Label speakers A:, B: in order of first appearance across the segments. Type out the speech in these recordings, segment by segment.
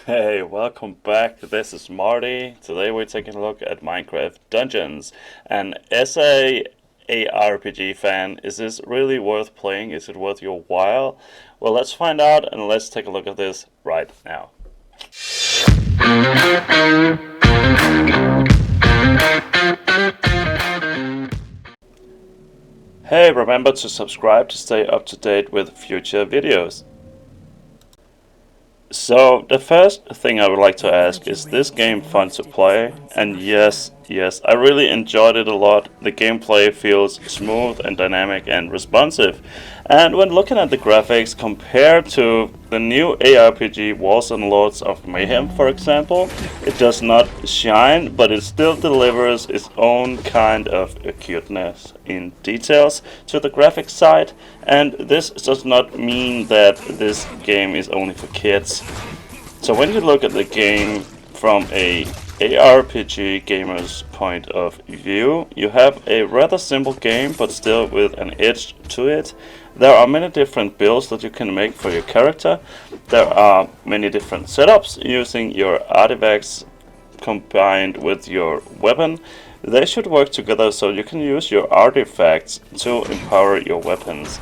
A: Hey, welcome back. This is Marty. Today we're taking a look at Minecraft Dungeons. And as a RPG fan, is this really worth playing? Is it worth your while? Well, let's find out and let's take a look at this right now. Hey, remember to subscribe to stay up to date with future videos. So, the first thing I would like to ask, is this game fun to play? And yes, I really enjoyed it a lot. The gameplay feels smooth and dynamic and responsive. And when looking at the graphics compared to the new ARPG Wars and Lords of Mayhem, for example, it does not shine, but it still delivers its own kind of acuteness in details to the graphics side. And this does not mean that this game is only for kids. So when you look at the game from a ARPG gamer's point of view, you have a rather simple game but still with an edge to it. There are many different builds that you can make for your character. There are many different setups using your artifacts combined with your weapon. They should work together so you can use your artifacts to empower your weapons.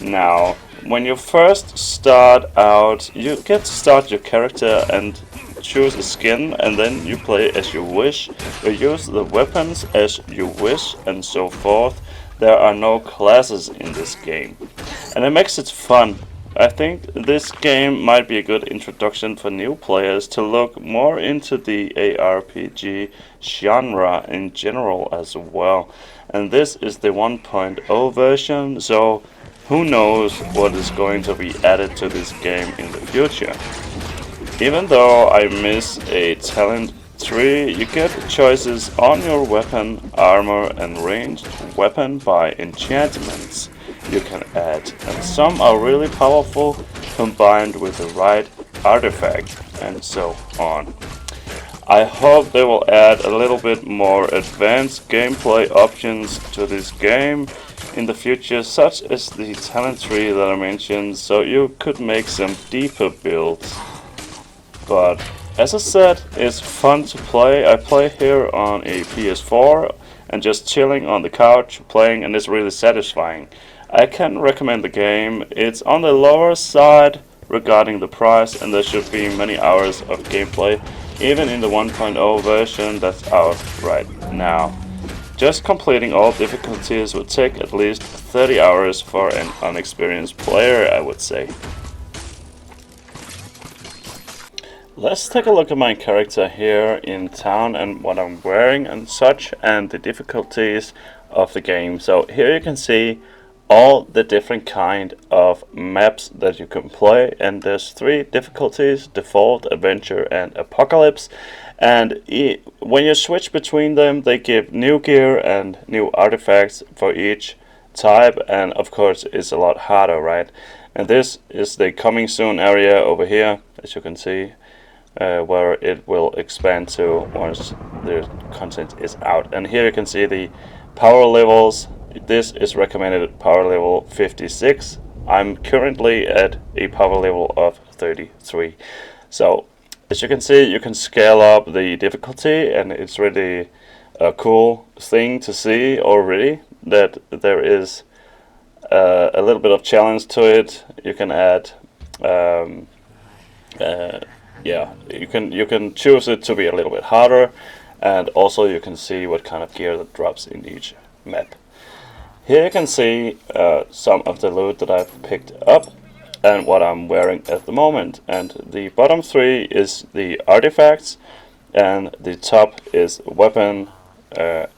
A: Now, when you first start out, you get to start your character and choose a skin, and then you play as you wish. You use the weapons as you wish, and so forth. There are no classes in this game, and it makes it fun. I think this game might be a good introduction for new players to look more into the ARPG genre in general as well. And this is the 1.0 version, so who knows what is going to be added to this game in the future. Even though I miss a talent tree, you get choices on your weapon, armor and ranged weapon by enchantments you can add, and some are really powerful combined with the right artifact and so on. I hope they will add a little bit more advanced gameplay options to this game in the future, such as the talent tree that I mentioned, so you could make some deeper builds. But as I said, it's fun to play. I play here on a PS4 and just chilling on the couch playing, and it's really satisfying. I can recommend the game. It's on the lower side regarding the price, and there should be many hours of gameplay even in the 1.0 version that's out right now. Just completing all difficulties would take at least 30 hours for an unexperienced player, I would say. Let's take a look at my character here in town and what I'm wearing and such, and the difficulties of the game. So here you can see all the different kind of maps that you can play, and there's 3 difficulties: default, adventure and apocalypse. And when you switch between them, they give new gear and new artifacts for each type, and of course it's a lot harder, right? And this is the coming soon area over here, as you can see, where it will expand to once the content is out. And here you can see the power levels. This is recommended power level 56. I'm currently at a power level of 33. So as you can see, you can scale up the difficulty, and it's really a cool thing to see already that there is a little bit of challenge to it. You can add yeah, you can choose it to be a little bit harder, and also you can see what kind of gear that drops in each map. Here you can see some of the loot that I've picked up and what I'm wearing at the moment. And the bottom 3 is the artifacts, and the top is weapon,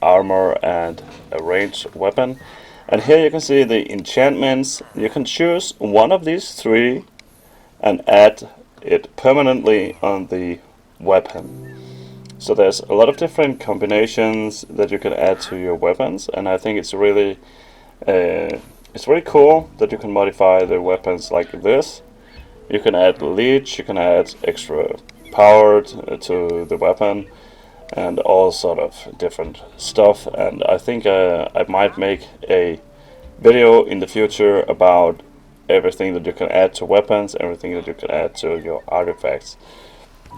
A: armor and a ranged weapon. And here you can see the enchantments. You can choose one of these 3 and add it permanently on the weapon. So there's a lot of different combinations that you can add to your weapons, and I think it's really cool that you can modify the weapons like this. You can add leech, you can add extra power to the weapon, and all sort of different stuff. And I think I might make a video in the future about everything that you can add to weapons, everything that you can add to your artifacts.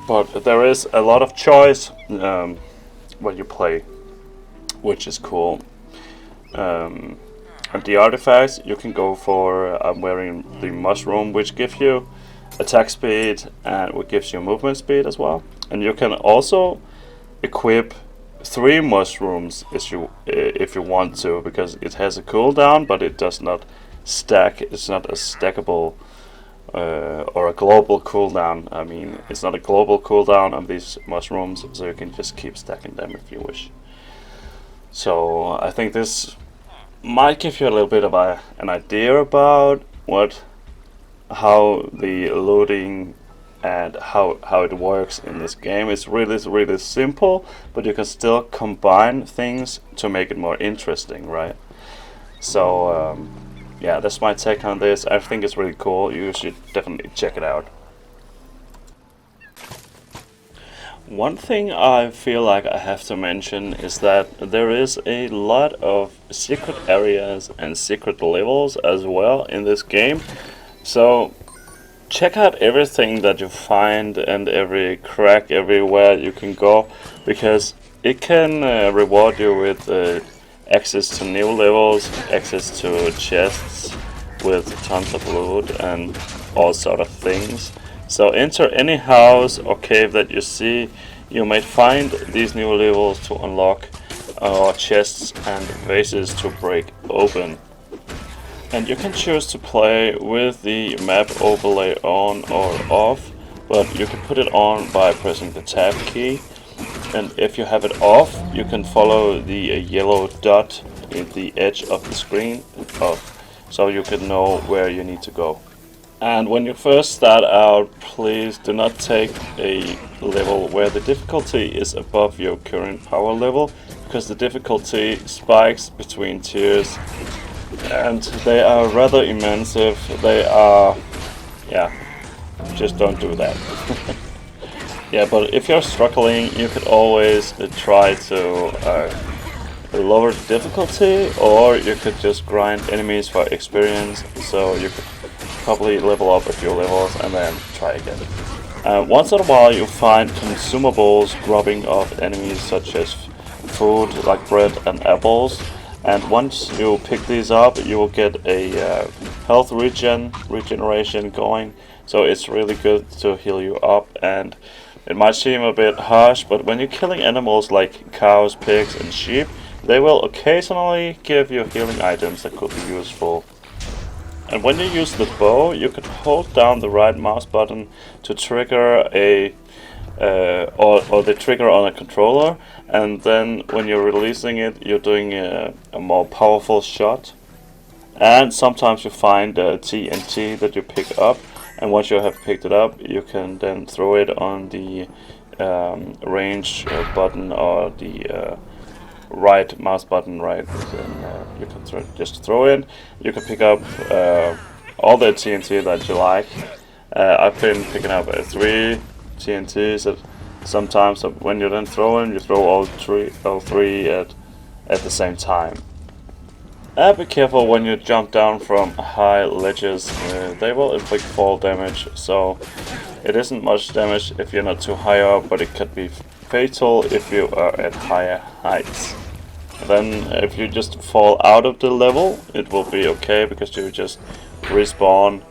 A: but there is a lot of choice when you play, which is cool. And the artifacts you can go for. I'm wearing the mushroom, which gives you attack speed and which gives you movement speed as well. And you can also equip 3 mushrooms if you want to, because it has a cooldown, but it does not stack. It's not a stackable or a global cooldown. I mean, it's not a global cooldown on these mushrooms, so you can just keep stacking them if you wish. So I think this might give you a little bit of an idea about how the loading and how it works in this game. It's really simple, but you can still combine things to make it more interesting, right? So yeah, that's my take on this. I think it's really cool. You should definitely check it out. One thing I feel like I have to mention is that there is a lot of secret areas and secret levels as well in this game. So check out everything that you find and every crack everywhere you can go, because it can reward you with access to new levels, access to chests with tons of loot and all sort of things. So enter any house or cave that you see. You might find these new levels to unlock, or chests and vases to break open. And you can choose to play with the map overlay on or off, but you can put it on by pressing the tab key. And if you have it off, you can follow the yellow dot in the edge of the screen so you can know where you need to go. And when you first start out, please do not take a level where the difficulty is above your current power level, because the difficulty spikes between tiers and they are rather immense. They are, yeah, just don't do that. Yeah, but if you're struggling, you could always try to lower the difficulty, or you could just grind enemies for experience, so you could probably level up a few levels and then try again. Once in a while you find consumables dropping off enemies, such as food like bread and apples, and once you pick these up you will get a health regeneration going, so it's really good to heal you up. And it might seem a bit harsh, but when you're killing animals like cows, pigs and sheep, they will occasionally give you healing items that could be useful. And when you use the bow, you can hold down the right mouse button to trigger or the trigger on a controller, and then when you're releasing it, you're doing a more powerful shot. And sometimes you find TNT that you pick up, and once you have picked it up, you can then throw it on the range button or the right mouse button, right, and you can just throw it. You can pick up all the TNT that you like. I've been picking up 3 TNTs sometimes. So when you're then throwing, you throw all three at the same time. Be careful when you jump down from high ledges. They will inflict fall damage, so it isn't much damage if you're not too high up, but it could be fatal if you are at higher heights. Then if you just fall out of the level, it will be okay, because you just respawn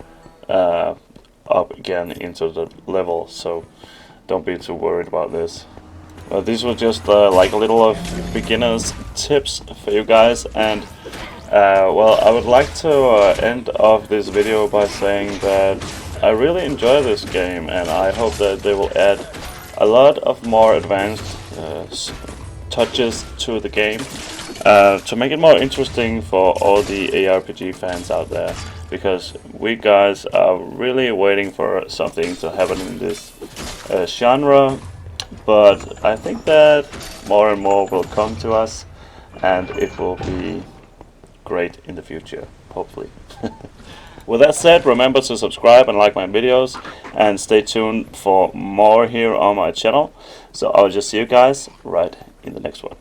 A: up again into the level, so don't be too worried about this. These were just like a little of beginners tips for you guys, and well, I would like to end off this video by saying that I really enjoy this game, and I hope that they will add a lot of more advanced touches to the game to make it more interesting for all the ARPG fans out there, because we guys are really waiting for something to happen in this genre. But I think that more and more will come to us, and it will be great in the future, hopefully. With that said, remember to subscribe and like my videos, and stay tuned for more here on my channel. So I'll just see you guys right in the next one.